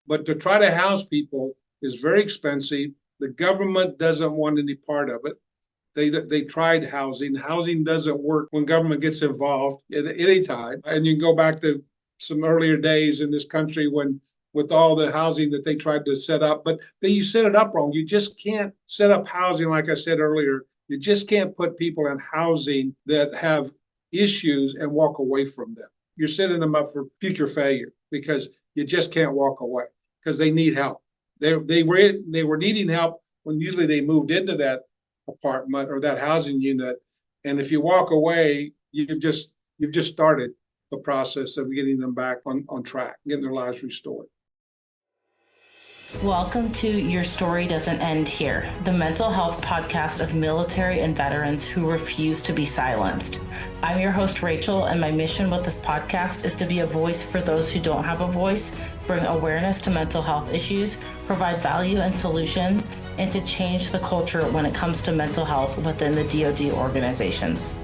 But to try to house people is very expensive. The government doesn't want any part of it. They tried housing. Housing doesn't work when government gets involved at any time. And you can go back to some earlier days in this country when with all the housing that they tried to set up, but you set it up wrong. You just can't set up housing, like I said earlier. You just can't put people in housing that have issues and walk away from them. You're setting them up for future failure because you just can't walk away because they need help. They were needing help when usually they moved into that apartment or that housing unit. And if you walk away, you've just started the process of getting them back on track, getting their lives restored. Welcome to Your Story Doesn't End Here, the mental health podcast of military and veterans who refuse to be silenced. I'm your host, Rachel, and my mission with this podcast is to be a voice for those who don't have a voice, bring awareness to mental health issues, provide value and solutions, and to change the culture when it comes to mental health within the DoD organizations.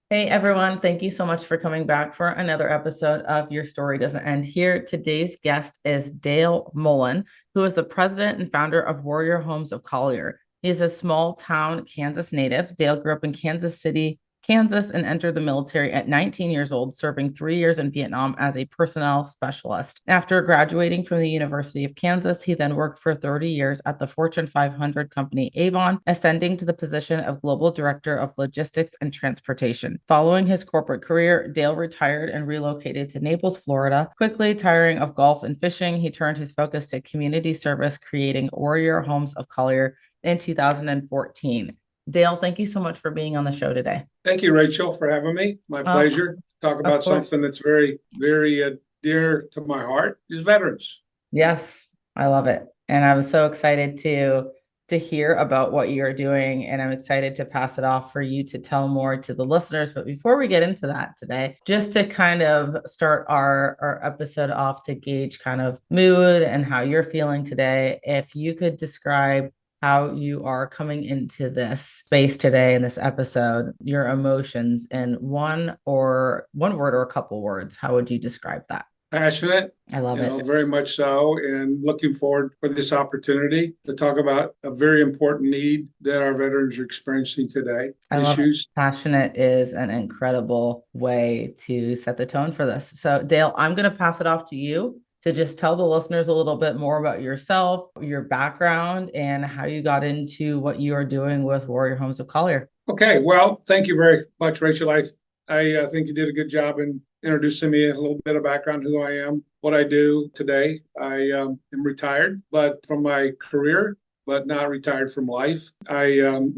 Hey everyone, thank you so much for coming back for another episode of Your Story Doesn't End Here. Today's guest is Dale Mullin, who is the president and founder of Warrior Homes of Collier. He is a small town Kansas native. Dale grew up in Kansas City, Kansas, and entered the military at 19 years old, serving 3 years in Vietnam as a personnel specialist. After graduating from the University of Kansas, he then worked for 30 years at the Fortune 500 company Avon, ascending to the position of Global Director of Logistics and Transportation. Following his corporate career, Dale retired and relocated to Naples, Florida. Quickly tiring of golf and fishing, he turned his focus to community service, creating Warrior Homes of Collier in 2014. Dale, thank you so much for being on the show today. Thank you, Rachel, for having me. My pleasure. Talk about something that's very, very dear to my heart is veterans. Yes, I love it. And I was so excited to hear about what you're doing. And I'm excited to pass it off for you to tell more to the listeners. But before we get into that today, just to kind of start our episode off to gauge kind of mood and how you're feeling today, if you could describe how you are coming into this space today in this episode, your emotions in one word or a couple words, how would you describe that? Passionate. I love it. Very much so. And looking forward for this opportunity to talk about a very important need that our veterans are experiencing today. Issues. Passionate is an incredible way to set the tone for this. So Dale, I'm going to pass it off to you to just tell the listeners a little bit more about yourself, your background, and how you got into what you are doing with Warrior Homes of Collier. Okay, well, thank you very much, Rachel. I think you did a good job in introducing me, a little bit of background, who I am, what I do today. I am retired, but from my career, but not retired from life. I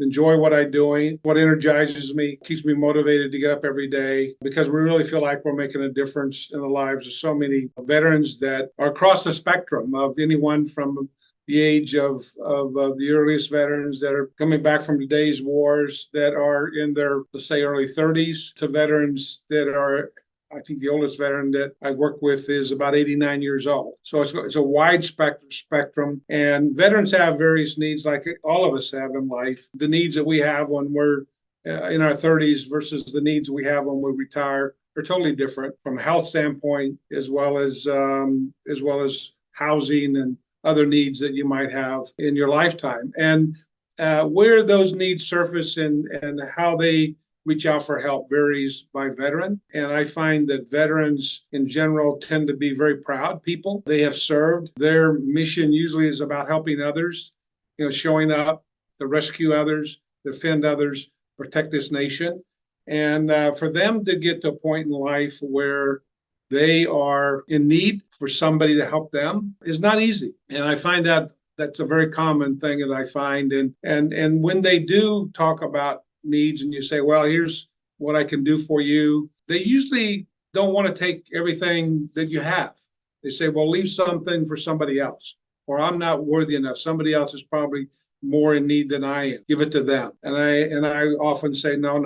enjoy what I'm doing. What energizes me, keeps me motivated to get up every day because we really feel like we're making a difference in the lives of so many veterans that are across the spectrum of anyone from the age of the earliest veterans that are coming back from today's wars that are in their, let's say, early 30s to veterans that are, I think the oldest veteran that I work with is about 89 years old. So it's a wide spectrum. And veterans have various needs like all of us have in life. The needs that we have when we're in our 30s versus the needs we have when we retire are totally different from a health standpoint, as well as housing and other needs that you might have in your lifetime. And where those needs surface and how they reach out for help varies by veteran. And I find that veterans in general tend to be very proud people. They have served. Their mission usually is about helping others, showing up to rescue others, defend others, protect this nation. And for them to get to a point in life where they are in need for somebody to help them is not easy. And I find that that's a very common thing that I find. And when they do talk about needs and you say, well, here's what I can do for you, they usually don't want to take everything that you have. They say, well, leave something for somebody else, or I'm not worthy enough. Somebody else is probably more in need than I am. Give it to them. And I often say, no.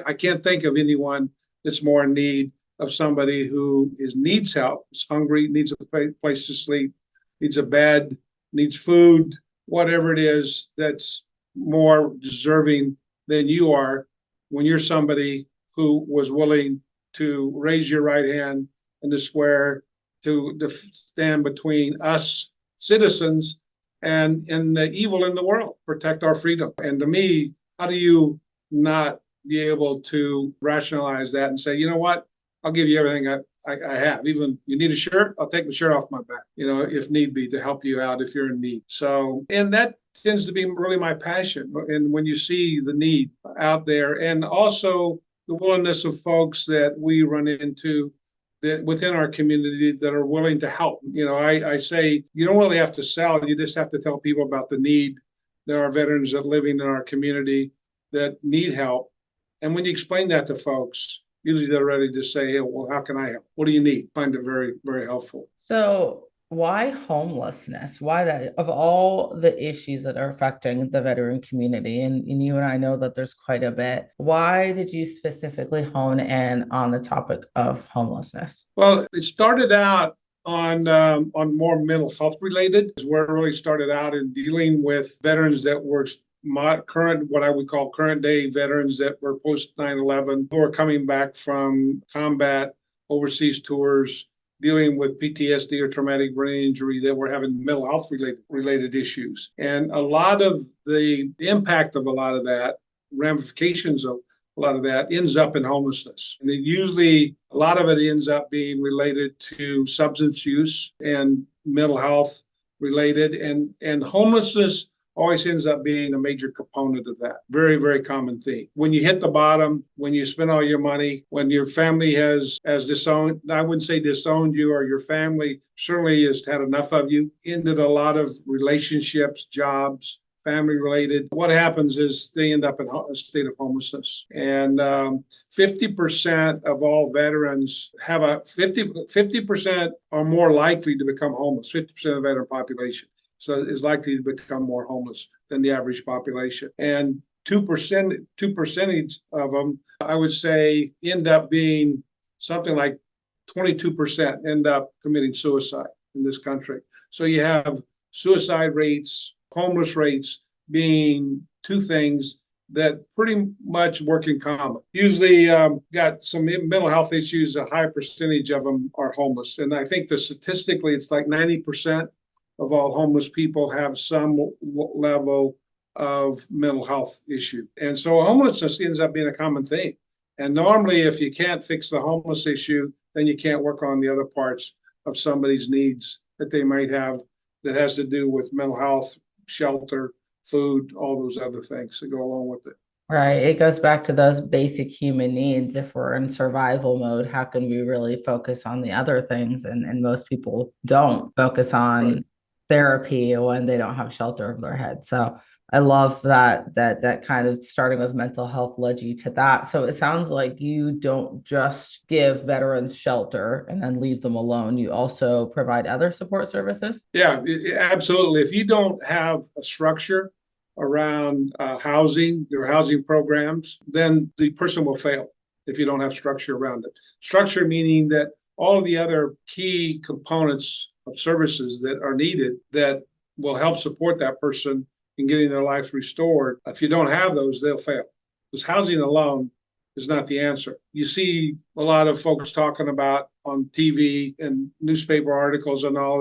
I can't think of anyone that's more in need of somebody who needs help, is hungry, needs a place to sleep, needs a bed, needs food, whatever it is that's more deserving than you are when you're somebody who was willing to raise your right hand in the square to stand between us citizens and the evil in the world, protect our freedom. And to me, how do you not be able to rationalize that and say, you know what, I'll give you everything I have. Even you need a shirt, I'll take the shirt off my back, if need be, to help you out if you're in need. So, and that tends to be really my passion. And when you see the need out there, and also the willingness of folks that we run into that within our community that are willing to help. I say you don't really have to sell, you just have to tell people about the need. There are veterans that living in our community that need help. And when you explain that to folks, usually they're ready to say, hey, well, how can I help? What do you need? Find it very, very helpful. So why homelessness? Why that, of all the issues that are affecting the veteran community, and you and I know that there's quite a bit, why did you specifically hone in on the topic of homelessness? Well, it started out on more mental health related, is where it really started out in dealing with veterans that were what I would call current day veterans that were post 9/11, who are coming back from combat, overseas tours, dealing with PTSD or traumatic brain injury, that were having mental health related issues. And a lot of the impact of a lot of that, ramifications of a lot of that, ends up in homelessness. And usually a lot of it ends up being related to substance use and mental health related. And homelessness always ends up being a major component of that. Very, very common theme. When you hit the bottom, when you spend all your money, when your family has disowned, I wouldn't say disowned you, or your family certainly has had enough of you, ended a lot of relationships, jobs, family related. What happens is they end up in a state of homelessness. And 50% of all veterans have 50% are more likely to become homeless, 50% of the veteran population. So is likely to become more homeless than the average population. And 2% of them, I would say, end up being something like 22% end up committing suicide in this country. So you have suicide rates, homeless rates being two things that pretty much work in common. Usually got some mental health issues, a high percentage of them are homeless. And I think statistically, it's like 90% of all homeless people have some level of mental health issue. And so homelessness ends up being a common thing. And normally, if you can't fix the homeless issue, then you can't work on the other parts of somebody's needs that they might have that has to do with mental health, shelter, food, all those other things that go along with it. Right. It goes back to those basic human needs. If we're in survival mode, how can we really focus on the other things? And most people don't focus on right. Therapy when they don't have shelter over their head. So I love that kind of starting with mental health led you to that. So it sounds like you don't just give veterans shelter and then leave them alone. You also provide other support services. Yeah, absolutely. If you don't have a structure around housing, your housing programs, then the person will fail if you don't have structure around it. Structure meaning that all of the other key components of services that are needed that will help support that person in getting their life restored. If you don't have those, they'll fail. Because housing alone is not the answer. You see a lot of folks talking about on TV and newspaper articles and all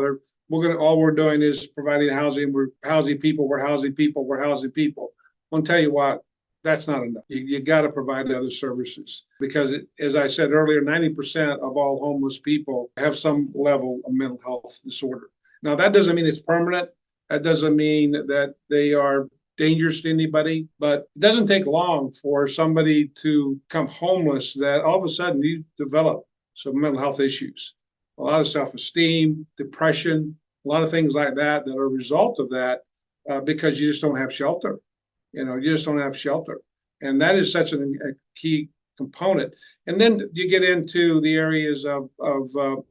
we're doing is providing housing. We're housing people. We're housing people. We're housing people. I'll tell you what, that's not enough. You got to provide other services because, as I said earlier, 90% of all homeless people have some level of mental health disorder. Now, that doesn't mean it's permanent. That doesn't mean that they are dangerous to anybody, but it doesn't take long for somebody to become homeless that all of a sudden you develop some mental health issues, a lot of self-esteem, depression, a lot of things like that that are a result of that because you just don't have shelter. You just don't have shelter. And that is such a key component. And then you get into the areas of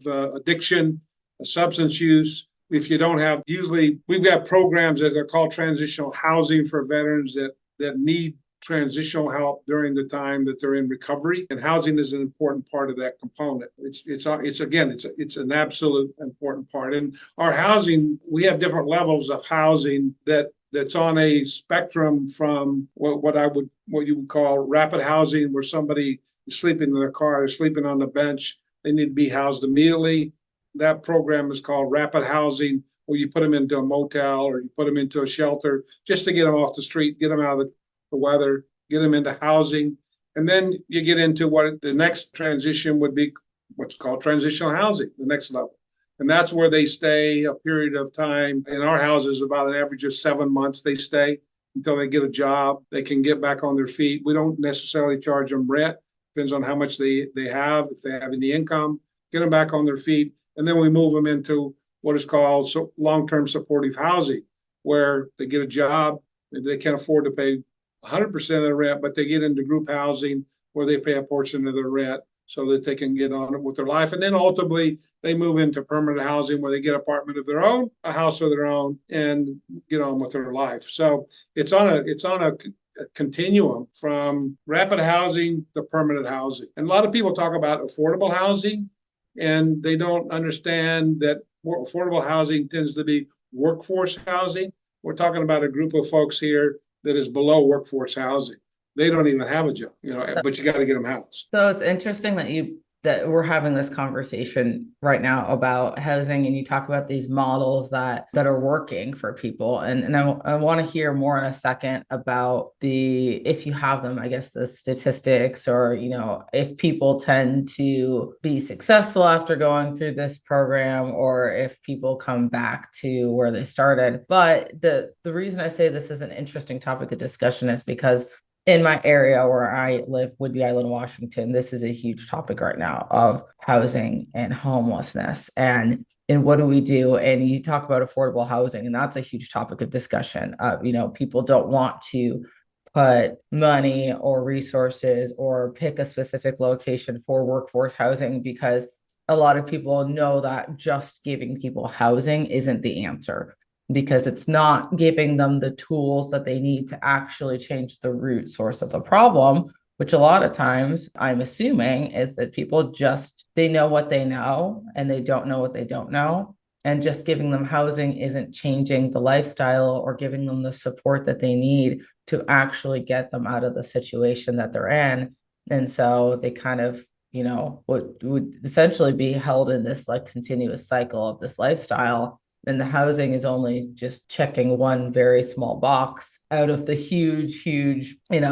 addiction, substance use. If you don't have, usually we've got programs that are called transitional housing for veterans that need transitional help during the time that they're in recovery. And housing is an important part of that component. It's an absolute important part. And our housing, we have different levels of housing that's on a spectrum from what you would call rapid housing, where somebody sleeping in their car, they're sleeping on the bench, they need to be housed immediately. That program is called rapid housing, where you put them into a motel or you put them into a shelter just to get them off the street, get them out of the weather, get them into housing. And then you get into what the next transition would be, what's called transitional housing, the next level. And that's where they stay a period of time. In our houses, about an average of 7 months they stay until they get a job. They can get back on their feet. We don't necessarily charge them rent. Depends on how much they have, if they have any income, get them back on their feet. And then we move them into what is called long-term supportive housing, where they get a job. They can't afford to pay 100% of the rent, but they get into group housing where they pay a portion of their rent so that they can get on with their life. And then ultimately they move into permanent housing where they get an apartment of their own, a house of their own, and get on with their life. So it's on a continuum from rapid housing to permanent housing. And a lot of people talk about affordable housing, and they don't understand that affordable housing tends to be workforce housing. We're talking about a group of folks here that is below workforce housing. They don't even have a job, but you got to get them housed. So it's interesting that we're having this conversation right now about housing, and you talk about these models that are working for people. And I want to hear more in a second about if you have them, I guess, the statistics, or, if people tend to be successful after going through this program, or if people come back to where they started. But the reason I say this is an interesting topic of discussion is because in my area where I live, Whidbey Island, Washington, this is a huge topic right now of housing and homelessness. And what do we do? And you talk about affordable housing, and that's a huge topic of discussion. People don't want to put money or resources or pick a specific location for workforce housing, because a lot of people know that just giving people housing isn't the answer, because it's not giving them the tools that they need to actually change the root source of the problem, which a lot of times I'm assuming is that people they know what they know and they don't know what they don't know. And just giving them housing isn't changing the lifestyle or giving them the support that they need to actually get them out of the situation that they're in. And so they kind of, would essentially be held in this like continuous cycle of this lifestyle. And the housing is only just checking one very small box out of the huge,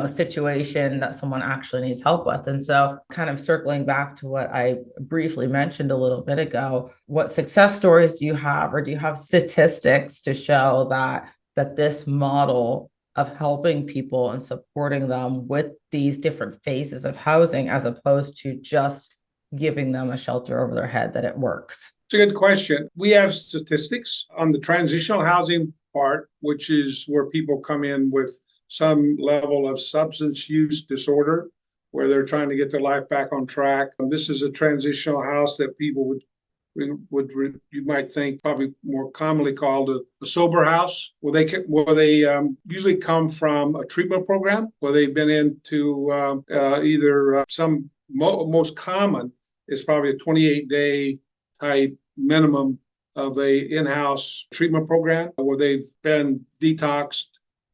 situation that someone actually needs help with. And so kind of circling back to what I briefly mentioned a little bit ago, what success stories do you have, or do you have statistics to show that this model of helping people and supporting them with these different phases of housing, as opposed to just giving them a shelter over their head, that it works? It's a good question. We have statistics on the transitional housing part, which is where people come in with some level of substance use disorder, where they're trying to get their life back on track. This is a transitional house that people you might think probably more commonly called a sober house, where they usually come from a treatment program, where they've been into either most common is probably a 28-day type minimum of a in-house treatment program, where they've been detoxed,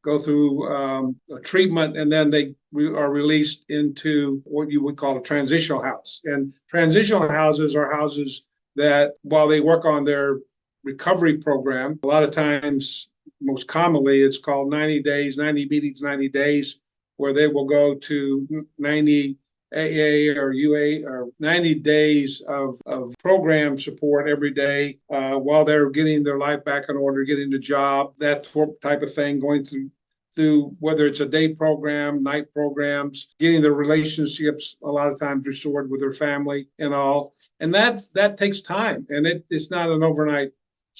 go through a treatment, and then they are released into what you would call a transitional house. And transitional houses are houses that, while they work on their recovery program, a lot of times, most commonly, it's called 90 meetings, 90 days, where they will go to 90 AA or UA or 90 days of program support every day while they're getting their life back in order, getting a job, that type of thing, going through whether it's a day program, night programs, getting their relationships a lot of times restored with their family and all. And that takes time, and it's not an overnight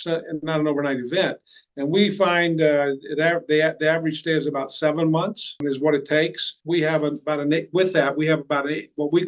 event. And we find the average stay is about 7 months is what it takes. We have what we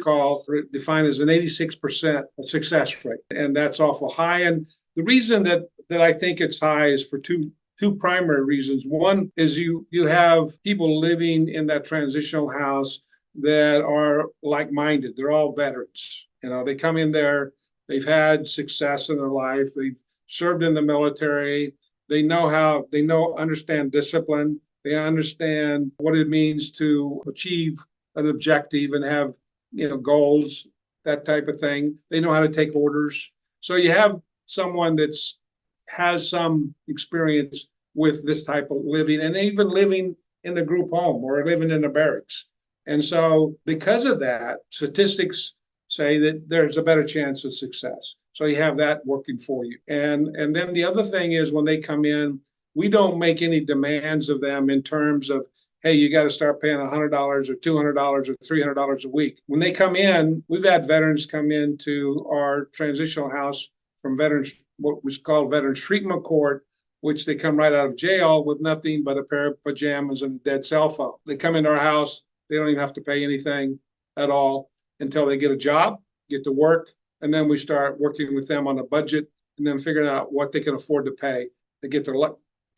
define as an 86% success rate, and that's awful high. And the reason that I think it's high is for two primary reasons. One is you have people living in that transitional house that are like-minded. They're all veterans. They come in there, they've had success in their life, they've served in the military, they understand discipline, they understand what it means to achieve an objective and have goals, that type of thing. They know how to take orders. So you have someone has some experience with this type of living, and even living in a group home or living in a barracks. And so because of that, statistics say that there's a better chance of success. So you have that working for you. And then the other thing is, when they come in, we don't make any demands of them in terms of, hey, you got to start paying $100 or $200 or $300 a week. When they come in, we've had veterans come into our transitional house from veterans, what was called Veterans Treatment Court, which they come right out of jail with nothing but a pair of pajamas and a dead cell phone. They come into our house, they don't even have to pay anything at all until they get a job, get to work, and then we start working with them on a budget and then figuring out what they can afford to pay. They get their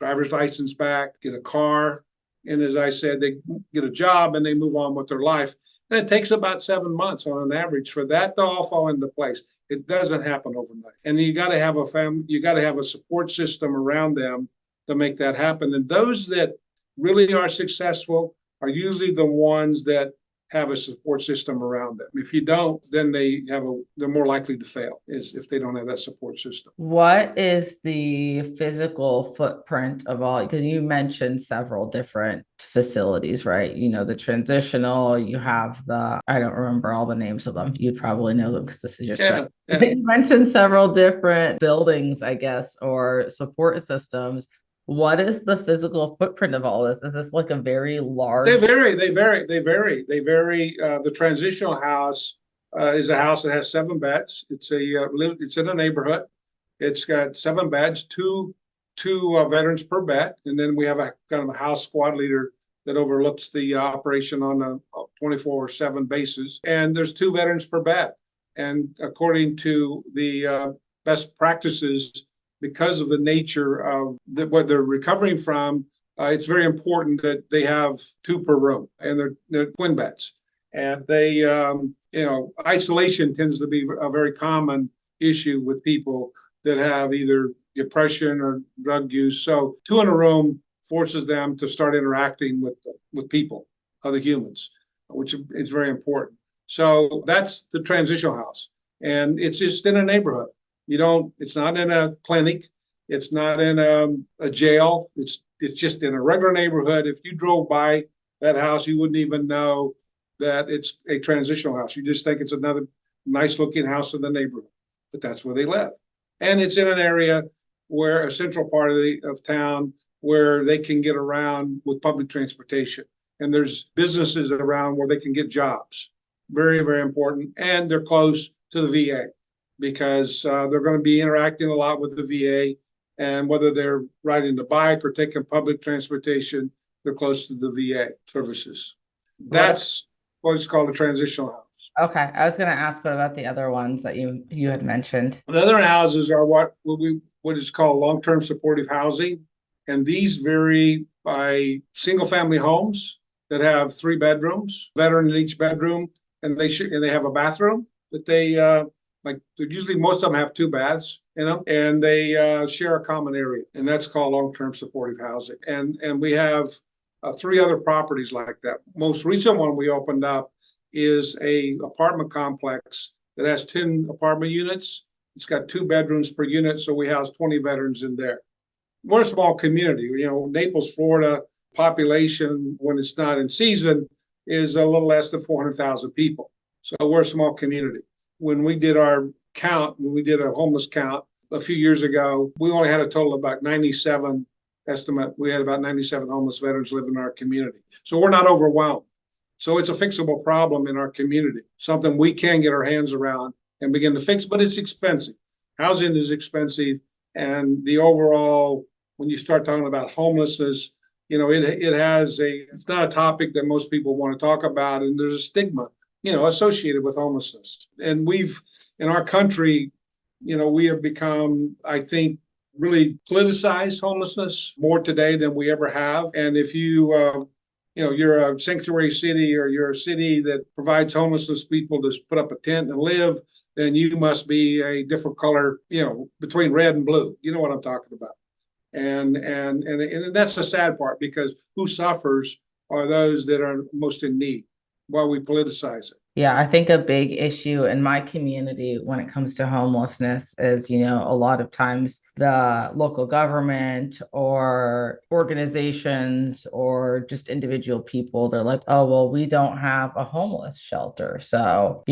driver's license back, get a car, and as I said, they get a job and they move on with their life. And it takes about 7 months on an average for that to all fall into place. It doesn't happen overnight. And you got to have a family, you got to have a support system around them to make that happen. And those that really are successful are usually the ones that have a support system around them. If you don't, then they're more likely to fail, is if they don't have that support system. What is the physical footprint of all, because you mentioned several different facilities, right? The transitional, you have I don't remember all the names of them. You'd probably know them because this is your stuff. Yeah. You mentioned several different buildings, I guess, or support systems. What is the physical footprint of all this? Is this like a very large? They vary. The transitional house is a house that has 7 beds. It's in a neighborhood. It's got 7 beds, two veterans per bed, and then we have a kind of a house squad leader that overlooks the operation on a 24/7 basis. And there's 2 veterans per bed. And according to the best practices, because of the nature of what they're recovering from, it's very important that they have 2 per room, and they're twin beds. And they, isolation tends to be a very common issue with people that have either depression or drug use. So 2 in a room forces them to start interacting with people, other humans, which is very important. So that's the transitional house, and it's just in a neighborhood. It's not in a clinic. It's not in a jail. It's just in a regular neighborhood. If you drove by that house, you wouldn't even know that it's a transitional house. You just think it's another nice looking house in the neighborhood, but that's where they live. And it's in an area where a central part of town where they can get around with public transportation. And there's businesses around where they can get jobs. Very, very important. And they're close to the VA, because they're going to be interacting a lot with the VA, and whether they're riding the bike or taking public transportation, they're close to the VA services. That's what is called a transitional house. Okay, I was going to ask, what about the other ones that you had mentioned? The other houses are what is called long-term supportive housing, and these vary by single-family homes that have 3 bedrooms, veteran in each bedroom, and they have a bathroom that they usually most of them have 2 baths in them, and they share a common area, and that's called long-term supportive housing. And we have 3 other properties like that. Most recent one we opened up is a apartment complex that has 10 apartment units. It's got 2 bedrooms per unit, so we house 20 veterans in there. We're a small community. Naples, Florida population, when it's not in season, is a little less than 400,000 people. So we're a small community. When we did a homeless count a few years ago, we only had a total of about 97 estimate. We had about 97 homeless veterans living in our community. So we're not overwhelmed. So it's a fixable problem in our community, something we can get our hands around and begin to fix, but it's expensive. Housing is expensive, and the overall, when you start talking about homelessness, it's not a topic that most people want to talk about, and there's a stigma, associated with homelessness. And in our country, we have become, I think, really politicized homelessness more today than we ever have. And if you're a sanctuary city, or you're a city that provides homelessness people to put up a tent and live, then you must be a different color, between red and blue. You know what I'm talking about. And that's the sad part, because who suffers are those that are most in need while we politicize it. Yeah, I think a big issue in my community when it comes to homelessness is, a lot of times the local government or organizations or just individual people, they're like, oh, well, we don't have a homeless shelter. So,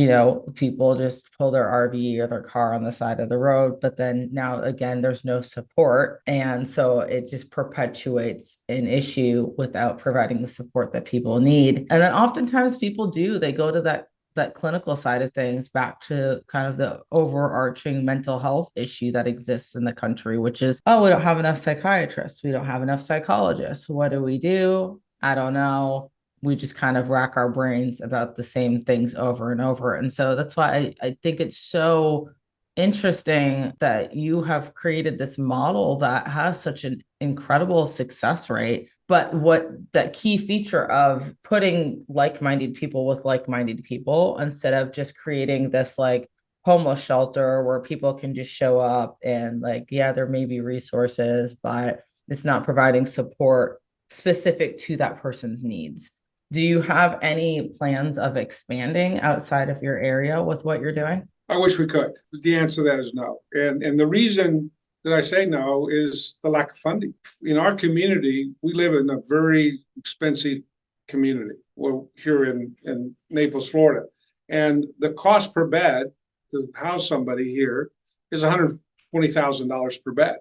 people just pull their RV or their car on the side of the road. But then now, again, there's no support. And so it just perpetuates an issue without providing the support that people need. And then oftentimes people they go to that clinical side of things, back to kind of the overarching mental health issue that exists in the country, which is, oh, we don't have enough psychiatrists. We don't have enough psychologists. What do we do? I don't know. We just kind of rack our brains about the same things over and over. And so that's why I think it's so interesting that you have created this model that has such an incredible success rate. But what that key feature of putting like-minded people with like-minded people instead of just creating this like homeless shelter where people can just show up and like, yeah, there may be resources, but it's not providing support specific to that person's needs. Do you have any plans of expanding outside of your area with what you're doing? I wish we could. The answer to that is no. And the reason that I say no is the lack of funding. In our community, we live in a very expensive community. We're here in Naples, Florida. And the cost per bed to house somebody here is $120,000 per bed,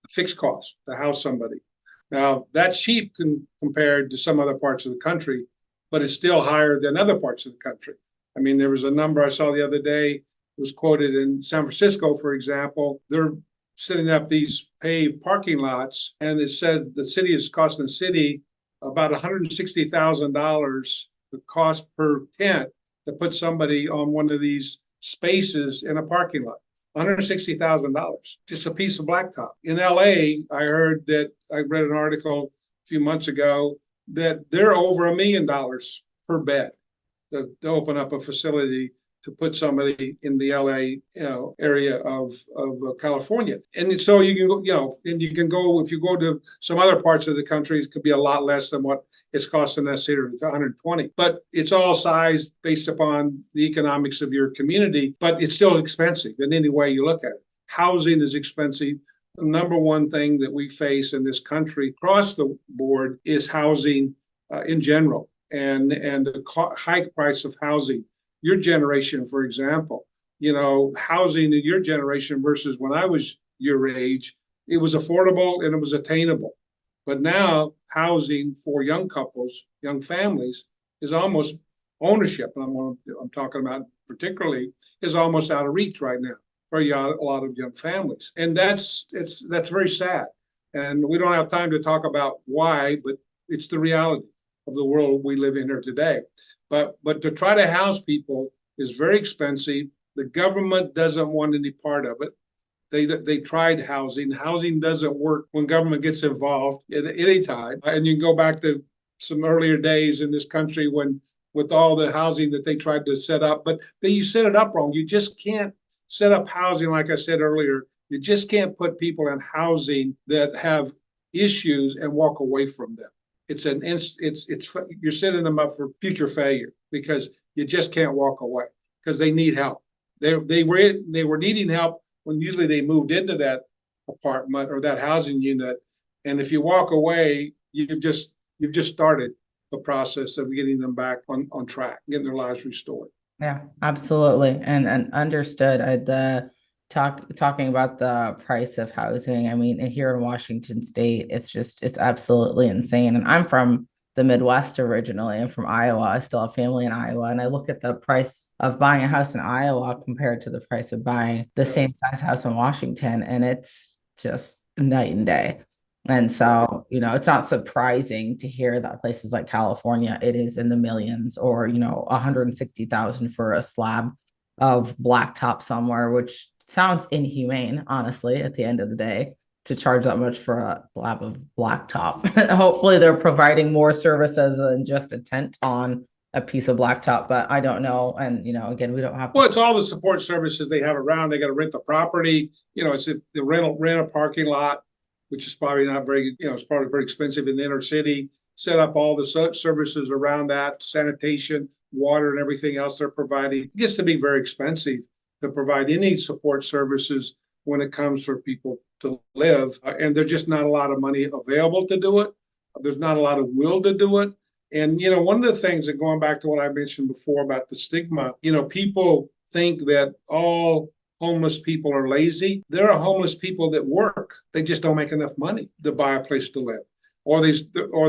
the fixed cost to house somebody. Now, that's cheap compared to some other parts of the country, but it's still higher than other parts of the country. I mean, there was a number I saw the other day, was quoted in San Francisco, for example. They're setting up these paved parking lots, and it said the city is costing the city about $160,000 the cost per tent to put somebody on one of these spaces in a parking lot. $160,000, just a piece of blacktop. In LA, I read an article a few months ago that they're over $1 million per bed to open up a facility to put somebody in the LA, area of California. And so you can go, and you can go, if you go to some other parts of the country, it could be a lot less than what it's costing us here, 120. But it's all sized based upon the economics of your community, but it's still expensive in any way you look at it. Housing is expensive. The number one thing that we face in this country across the board is housing in general, and the high price of housing. Your generation, for example, housing in your generation versus when I was your age, it was affordable and it was attainable. But now housing for young couples, young families, is almost ownership. And I'm talking about particularly is almost out of reach right now for a lot of young families. And that's very sad. And we don't have time to talk about why, but it's the reality of the world we live in here today. But to try to house people is very expensive. The government doesn't want any part of it. They tried housing. Housing doesn't work when government gets involved at any time. And you can go back to some earlier days in this country when with all the housing that they tried to set up, but you set it up wrong. You just can't set up housing, like I said earlier. You just can't put people in housing that have issues and walk away from them. You're setting them up for future failure because you just can't walk away because they need help. They were needing help when usually they moved into that apartment or that housing unit, and if you walk away, you've just started the process of getting them back on track, getting their lives restored. Yeah, absolutely, and understood. Talking about the price of housing. I mean, here in Washington State, it's absolutely insane. And I'm from the Midwest originally. I'm from Iowa. I still have family in Iowa. And I look at the price of buying a house in Iowa compared to the price of buying the same size house in Washington. And it's just night and day. And so, it's not surprising to hear that places like California, it is in the millions or, 160,000 for a slab of blacktop somewhere, which sounds inhumane, honestly, at the end of the day, to charge that much for a slab of blacktop. Hopefully they're providing more services than just a tent on a piece of blacktop, but I don't know. And, again, we don't have. Well, it's all the support services they have around. They got to rent the property, it's the rent a parking lot, which is probably not very, it's probably very expensive in the inner city, set up all the services around that, sanitation, water and everything else they're providing. It gets to be very expensive to provide any support services when it comes for people to live. And there's just not a lot of money available to do it. There's not a lot of will to do it. And, one of the things that, going back to what I mentioned before about the stigma, people think that all homeless people are lazy. There are homeless people that work. They just don't make enough money to buy a place to live. Or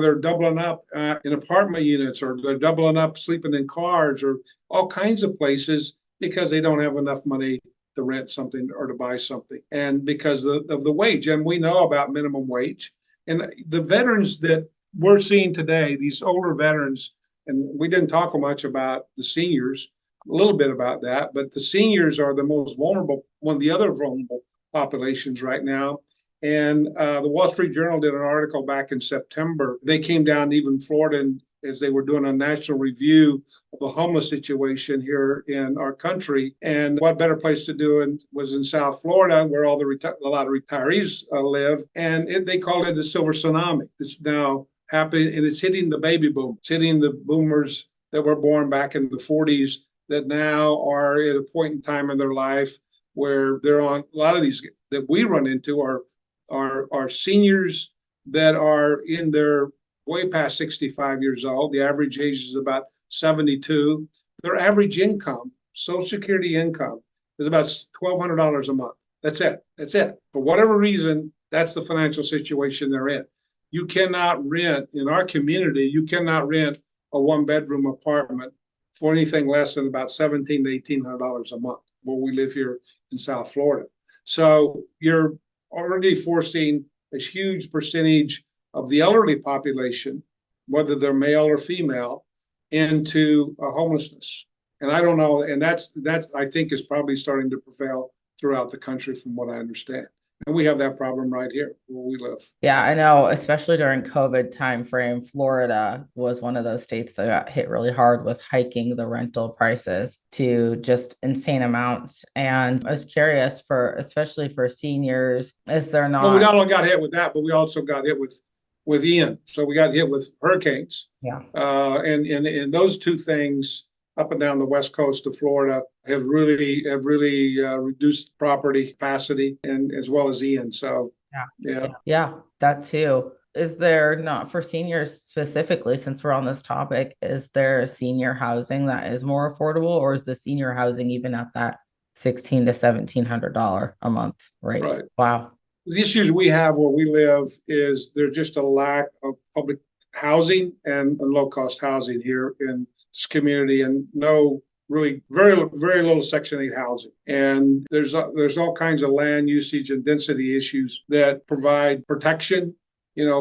they're doubling up in apartment units, or they're doubling up sleeping in cars, or all kinds of places because they don't have enough money to rent something or to buy something. And because of the wage, and we know about minimum wage. And the veterans that we're seeing today, these older veterans, and we didn't talk much about the seniors, a little bit about that, but the seniors are the most vulnerable, one of the other vulnerable populations right now. And the Wall Street Journal did an article back in September. They came down to even Florida, and as they were doing a national review of the homeless situation here in our country. And what better place to do it was in South Florida, where a lot of retirees live. And they called it the silver tsunami. It's now happening, and it's hitting the baby boom. It's hitting the boomers that were born back in the 40s that now are at a point in time in their life where they're on. A lot of these that we run into are seniors that are in their way past 65 years old. The average age is about 72. Their average income, Social Security income, is about $1,200 a month. That's it. For whatever reason, that's the financial situation they're in. You cannot rent, in our community, you cannot rent a one-bedroom apartment for anything less than about $1,700 to $1,800 a month, where we live here in South Florida. So you're already forcing a huge percentage of the elderly population, whether they're male or female, into homelessness. And I don't know, and that I think is probably starting to prevail throughout the country from what I understand. And we have that problem right here where we live. Yeah, I know, especially during COVID timeframe, Florida was one of those states that got hit really hard with hiking the rental prices to just insane amounts. And I was curious especially for seniors, is there not? Well, we not only got hit with that, but we also got hit with Ian. So we got hit with hurricanes. Yeah. And those two things up and down the west coast of Florida have really reduced property capacity, and as well as Ian. So yeah, that too. Is there not, for seniors specifically, since we're on this topic, is there senior housing that is more affordable, or is the senior housing even at that $1,600 to $1,700 a month rate? Right. Wow. The issues we have where we live is there's just a lack of public housing and low-cost housing here in this community, and very little Section 8 housing. And there's all kinds of land usage and density issues that provide protection,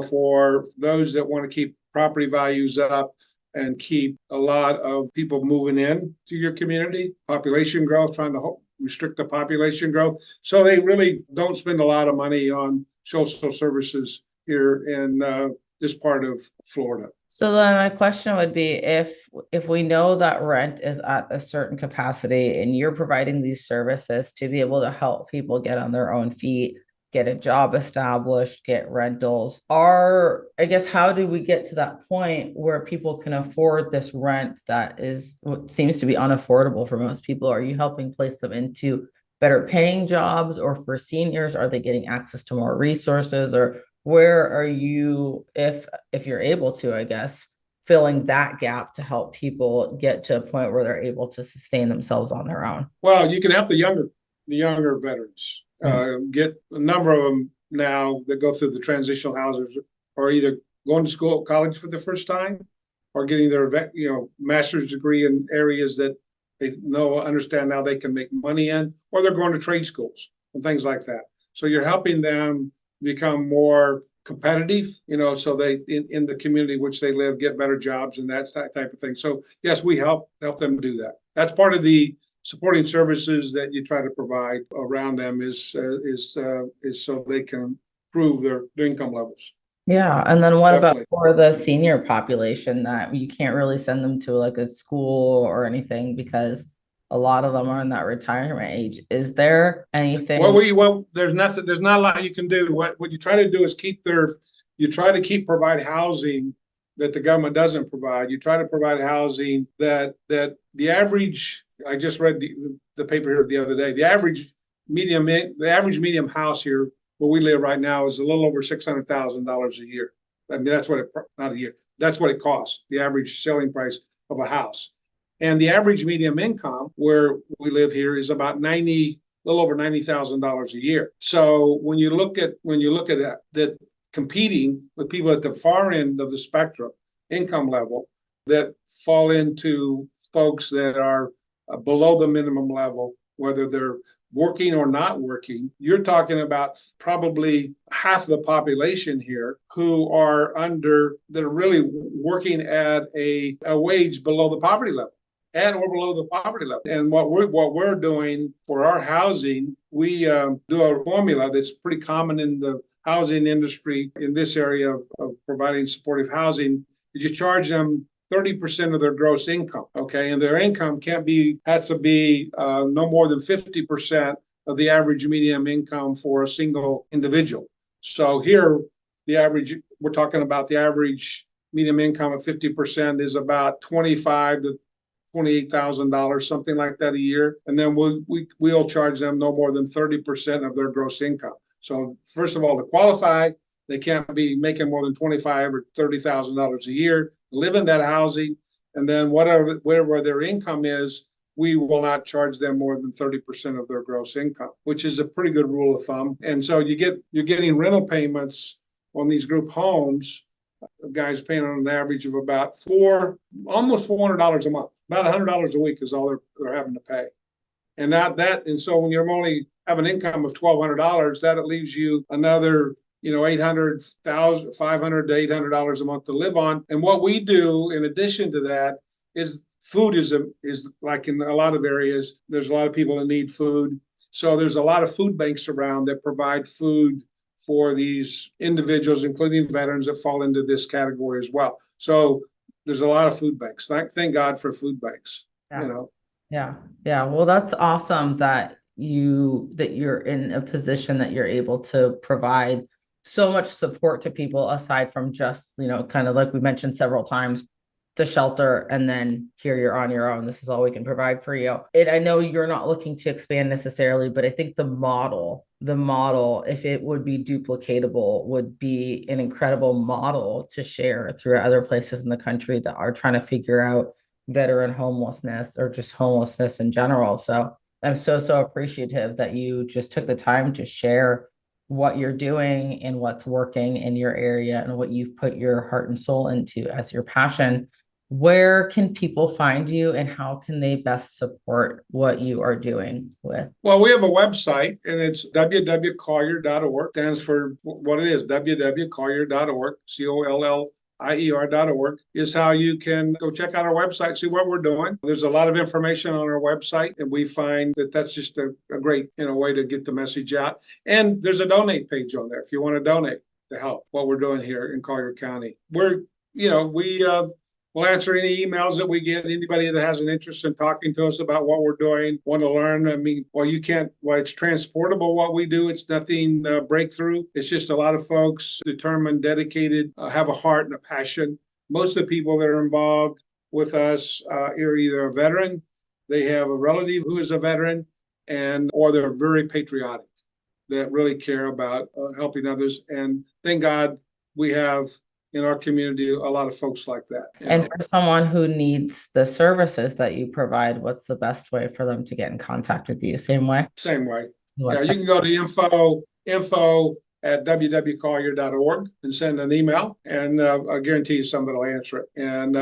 for those that want to keep property values up and keep a lot of people moving in to your community. Population growth, trying to restrict the population growth. So they really don't spend a lot of money on social services here in this part of Florida. So then my question would be, if we know that rent is at a certain capacity and you're providing these services to be able to help people get on their own feet, get a job established, get rentals, how do we get to that point where people can afford this rent that is what seems to be unaffordable for most people? Are you helping place them into better paying jobs, or for seniors, are they getting access to more resources, or where are you, if you're able to, I guess, filling that gap to help people get to a point where they're able to sustain themselves on their own? Well, you can help the younger veterans. Get a number of them now that go through the transitional houses are either going to college for the first time, or getting their master's degree in areas that they understand now they can make money in, or they're going to trade schools and things like that. So you're helping them become more competitive, so they in the community which they live, get better jobs and that type of thing. So yes, we help them do that. That's part of the supporting services that you try to provide around them is so they can improve their income levels. Yeah. And then what Definitely. about for the senior population that you can't really send them to like a school or anything because a lot of them are in that retirement age? Is there anything? Well, there's not a lot you can do. What you try to do is provide housing that the government doesn't provide. You try to provide housing that the average, I just read the paper here the other day, the average medium house here where we live right now is a little over $600,000 a year. I mean, that's what it, not a year, that's what it costs, the average selling price of a house. And the average medium income where we live here is about a little over $90,000 a year. So when you look at that competing with people at the far end of the spectrum, income level, that fall into folks that are below the minimum level, whether they're working or not working, you're talking about probably half the population here who are really working at a wage below the poverty level. At or below the poverty level. And what we're doing for our housing, we do a formula that's pretty common in the housing industry in this area of providing supportive housing, is you charge them 30% of their gross income, okay? And their income has to be no more than 50% of the average median income for a single individual. So here, we're talking about the average median income of 50% is about $25,000 to $28,000, something like that a year. And then we'll charge them no more than 30% of their gross income. So first of all, to qualify, they can't be making more than $25,000 or $30,000 a year, live in that housing, and then whatever their income is, we will not charge them more than 30% of their gross income, which is a pretty good rule of thumb. And so you're getting rental payments on these group homes, guys paying on an average of about almost $400 a month. About $100 a week is all they're having to pay. And so when you're only have an income of $1,200, that leaves you another, $500 to $800 a month to live on. And what we do in addition to that is food is like in a lot of areas, there's a lot of people that need food. So there's a lot of food banks around that provide food for these individuals, including veterans that fall into this category as well. So there's a lot of food banks. Thank God for food banks. Yeah. Well, that's awesome that you're in a position that you're able to provide so much support to people aside from just, kind of like we mentioned several times, the shelter, and then here you're on your own. This is all we can provide for you. And I know you're not looking to expand necessarily, but I think the model, if it would be duplicatable, would be an incredible model to share through other places in the country that are trying to figure out veteran homelessness or just homelessness in general. So I'm so appreciative that you just took the time to share what you're doing and what's working in your area and what you've put your heart and soul into as your passion. Where can people find you and how can they best support what you are doing with? Well, we have a website and it's www.collier.org. Stands for what it is, www.collier.org, COLLIER.org is how you can go check out our website, see what we're doing. There's a lot of information on our website, and we find that that's just a great way to get the message out. And there's a donate page on there if you want to donate to help what we're doing here in Collier County. We'll answer any emails that we get. Anybody that has an interest in talking to us about what we're doing, want to learn. I mean, it's transportable what we do. It's nothing breakthrough. It's just a lot of folks determined, dedicated, have a heart and a passion. Most of the people that are involved with us are either a veteran, they have a relative who is a veteran, or they're very patriotic, that really care about helping others. And thank God we have in our community a lot of folks like that. And for someone who needs the services that you provide, what's the best way for them to get in contact with you? Same way? Same way. Yeah, you can go to info@www.collier.org and send an email, and I guarantee you somebody will answer it. And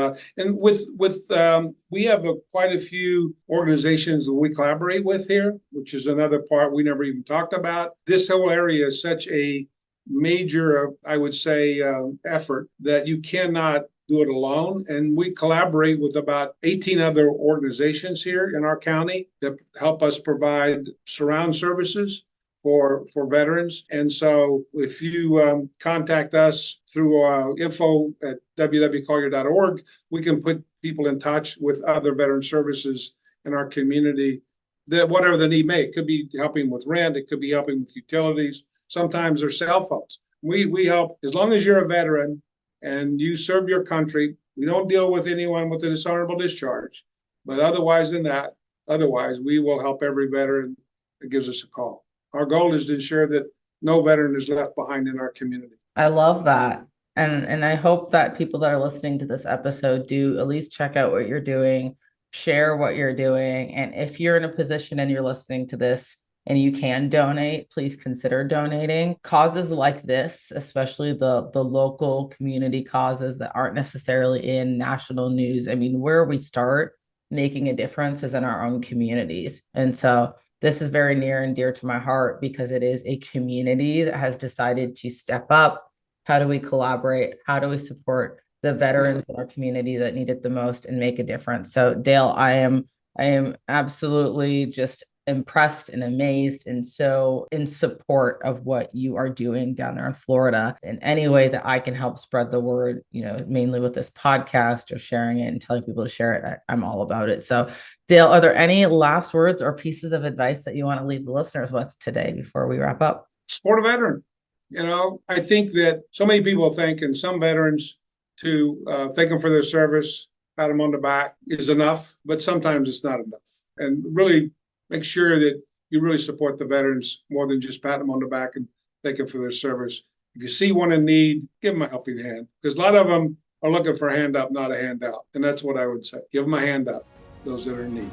we have quite a few organizations that we collaborate with here, which is another part we never even talked about. This whole area is such a major, I would say, effort that you cannot do it alone. And we collaborate with about 18 other organizations here in our county that help us provide surround services for veterans. And so if you contact us through info@www.collier.org, we can put people in touch with other veteran services in our community that whatever the need may. It could be helping with rent, it could be helping with utilities. Sometimes they're cell phones. We help as long as you're a veteran and you serve your country. We don't deal with anyone with a dishonorable discharge, but otherwise we will help every veteran that gives us a call. Our goal is to ensure that no veteran is left behind in our community. I love that. And I hope that people that are listening to this episode do at least check out what you're doing, share what you're doing. And if you're in a position and you're listening to this and you can donate, please consider donating. Causes like this, especially the local community causes that aren't necessarily in national news. I mean, where we start making a difference is in our own communities. And so this is very near and dear to my heart because it is a community that has decided to step up. How do we collaborate? How do we support the veterans in our community that need it the most and make a difference? So Dale, I am absolutely just impressed and amazed and so in support of what you are doing down there in Florida. In any way that I can help spread the word, mainly with this podcast or sharing it and telling people to share it, I'm all about it. So Dale, are there any last words or pieces of advice that you want to leave the listeners with today before we wrap up? Support a veteran. I think that so many people think, and some veterans to thank them for their service, pat them on the back is enough, but sometimes it's not enough. And really make sure that you really support the veterans more than just pat them on the back and thank them for their service. If you see one in need, give them a helping hand, because a lot of them are looking for a hand up, not a handout. And that's what I would say. Give them a hand up, those that are in need.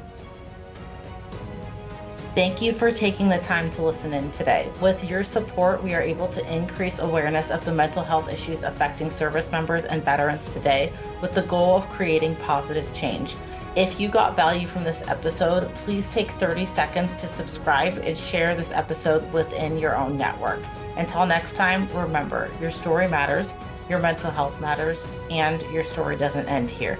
Thank you for taking the time to listen in today. With your support, we are able to increase awareness of the mental health issues affecting service members and veterans today with the goal of creating positive change. If you got value from this episode, please take 30 seconds to subscribe and share this episode within your own network. Until next time, remember, your story matters, your mental health matters, and your story doesn't end here.